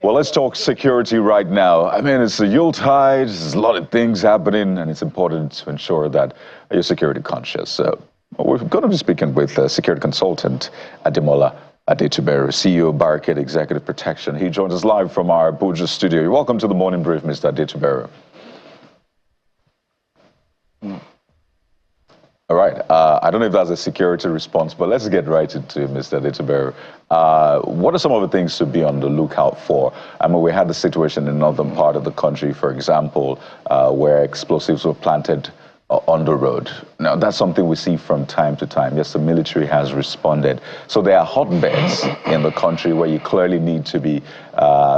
Well, let's talk security right now. I mean, it's the Yuletide, there's a lot of things happening, and it's important to ensure that you're security conscious. We're going to be speaking with security consultant Ademola Adetuberu, CEO Barricade Executive Protection. He joins us live from our Abuja studio. You're welcome to the Morning Brief, Mr. Adetuberu. All right. I don't know if that's a security response, but let's get right into it, Mr. Adetuberu. What are some of the things to be on the lookout for? I mean, we had the situation in the northern part of the country, for example, where explosives were planted on the road. Now, that's something we see from time to time. Yes, the military has responded. So there are hotbeds in the country where you clearly need to be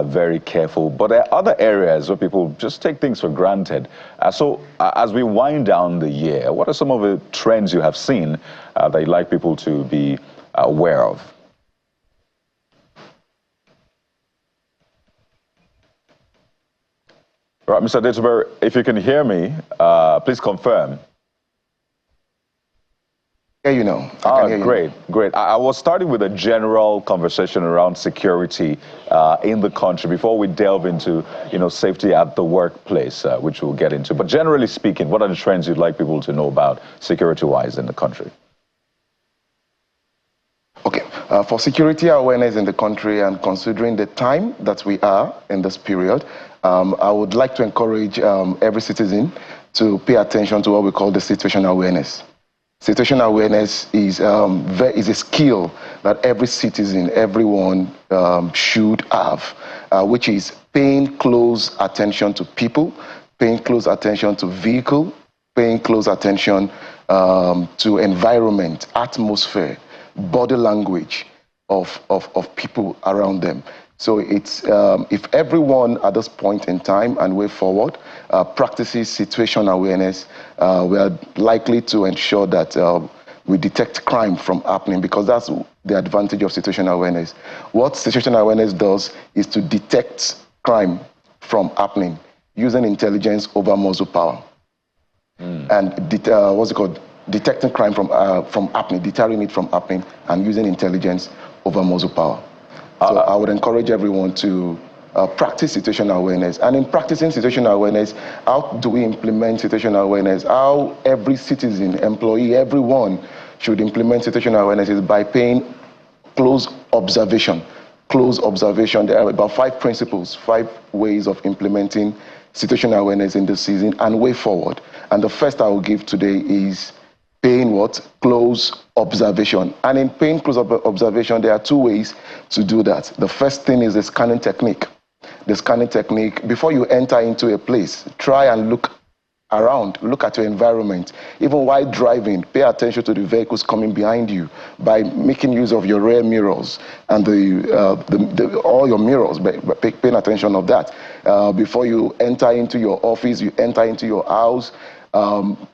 very careful. But there are other areas where people just take things for granted. So as we wind down the year, what are some of the trends you have seen that you'd like people to be aware of? All right, Mr. Adetuberu, if you can hear me, please confirm. Yeah, you know. Great. I was starting with a general conversation around security in the country before we delve into, safety at the workplace, which we'll get into. But generally speaking, what are the trends you'd like people to know about security-wise in the country? Okay, for security awareness in the country and considering the time that we are in this period, I would like to encourage every citizen to pay attention to what we call the situational awareness. Situational awareness is a skill that every citizen, everyone should have, which is paying close attention to people, paying close attention to vehicle, paying close attention to environment, atmosphere, body language of people around them. So it's if everyone at this point in time and way forward practices situational awareness, we are likely to ensure that we detect crime from happening, because that's the advantage of situational awareness. What situational awareness does is to detect crime from happening using intelligence over muscle power. And what's it called? Detecting crime from happening, deterring it from happening, and using intelligence over muscle power. So I would encourage everyone to practice situational awareness. And in practicing situational awareness, how do we implement situational awareness? How every citizen, employee, everyone should implement situational awareness is by paying close observation. Close observation. There are about 5 principles, 5 ways of implementing situational awareness in this season and way forward. And the first I will give today is paying what? Close observation. And in paying close observation, there are 2 ways to do that. The first thing is the scanning technique. The scanning technique, before you enter into a place, try and look around, look at your environment. Even while driving, pay attention to the vehicles coming behind you by making use of your rear mirrors and all your mirrors, paying attention of that. Before you enter into your office, you enter into your house,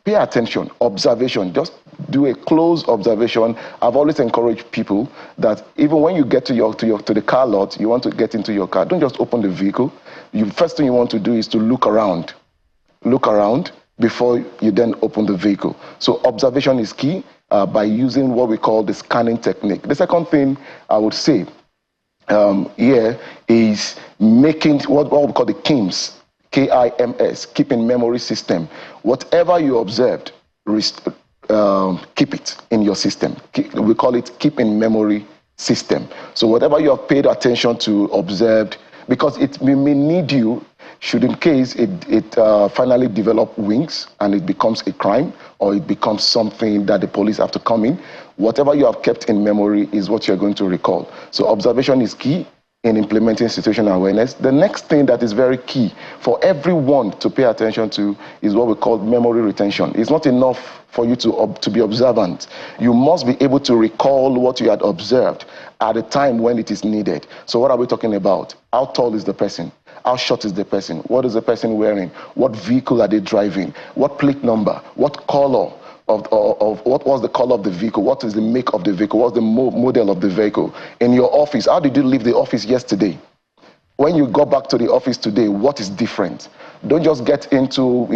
pay attention, observation, just do a close observation. I've always encouraged people that even when you get to the car lot, you want to get into your car, don't just open the vehicle. First thing you want to do is to look around before you then open the vehicle. So observation is key by using what we call the scanning technique. The second thing I would say here is making what we call the KIMS. KIMS, keep in memory system. Whatever you observed, keep it in your system. We call it keep in memory system. So whatever you have paid attention to, observed, because it may need you, should in case it finally develop wings and it becomes a crime or it becomes something that the police have to come in, whatever you have kept in memory is what you're going to recall. So observation is key in implementing situational awareness. The next thing that is very key for everyone to pay attention to is what we call memory retention. It's not enough for you to be observant. You must be able to recall what you had observed at a time when it is needed. So what are we talking about? How tall is the person? How short is the person? What is the person wearing? What vehicle are they driving? What plate number? What color? Of what was the color of the vehicle, what is the make of the vehicle, what's the model of the vehicle. In your office, how did you leave the office yesterday? When you go back to the office today, what is different? Don't just get into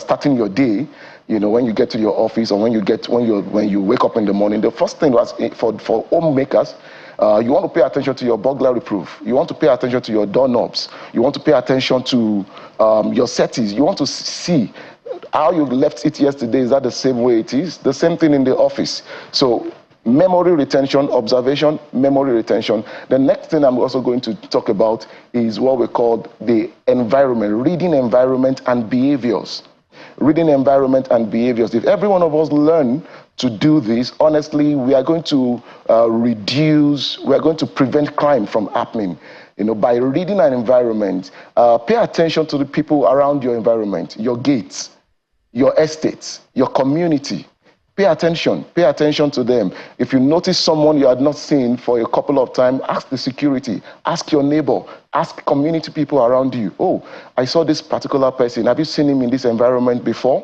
starting your day. When you get to your office or when you wake up in the morning, the first thing was for homemakers, You want to pay attention to your burglary proof. You want to pay attention to your doorknobs. You want to pay attention to your settings. You want to see how you left it yesterday. Is that the same way it is? The same thing in the office. So memory retention, observation, memory retention. The next thing I'm also going to talk about is what we call the environment, reading environment and behaviors. Reading environment and behaviors. If every one of us learn to do this, honestly, we are going to we are going to prevent crime from happening. You know, by reading an environment, pay attention to the people around your environment, your gates, your estates, your community. Pay attention to them. If you notice someone you had not seen for a couple of times, ask the security, ask your neighbor, ask community people around you. Oh, I saw this particular person. Have you seen him in this environment before?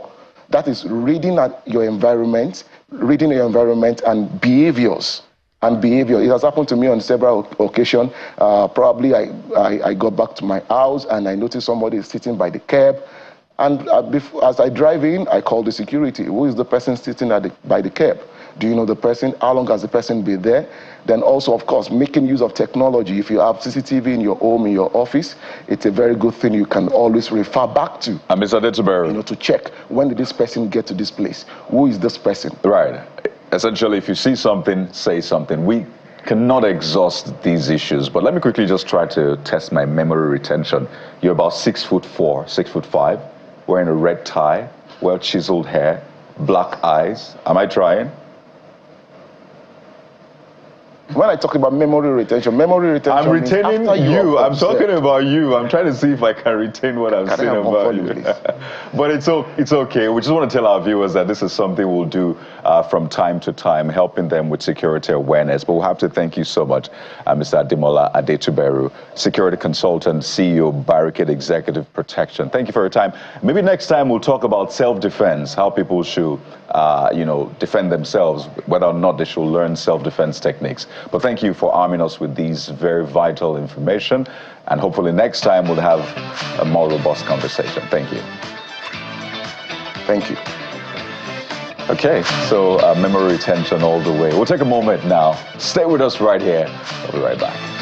That is reading your environment and behaviors. It has happened to me on several occasions. Probably I got back to my house and I noticed somebody is sitting by the curb. And as I drive in, I call the security. Who is the person sitting by the curb? Do you know the person? How long has the person been there? Then also, of course, making use of technology. If you have CCTV in your home, in your office, it's a very good thing you can always refer back to. And Mr. Adetubero, you know, to check, when did this person get to this place? Who is this person? Right. Essentially, if you see something, say something. We cannot exhaust these issues, but let me quickly just try to test my memory retention. You're about 6'4", 6'5", wearing a red tie, well-chiseled hair, black eyes. Am I trying? When I talk about memory retention I'm retaining you. I'm talking about you. I'm trying to see if I can retain what I'm saying about you. But it's okay. We just want to tell our viewers that this is something we'll do from time to time, helping them with security awareness. But we'll have to thank you so much, Mr. Ademola Adetuberu, security consultant, CEO, Barricade Executive Protection. Thank you for your time. Maybe next time we'll talk about self-defense, how people should, defend themselves, whether or not they should learn self-defense techniques. But thank you for arming us with these very vital information. And hopefully next time we'll have a more robust conversation. Thank you. Thank you. Okay, so memory retention all the way. We'll take a moment now. Stay with us right here. We'll be right back.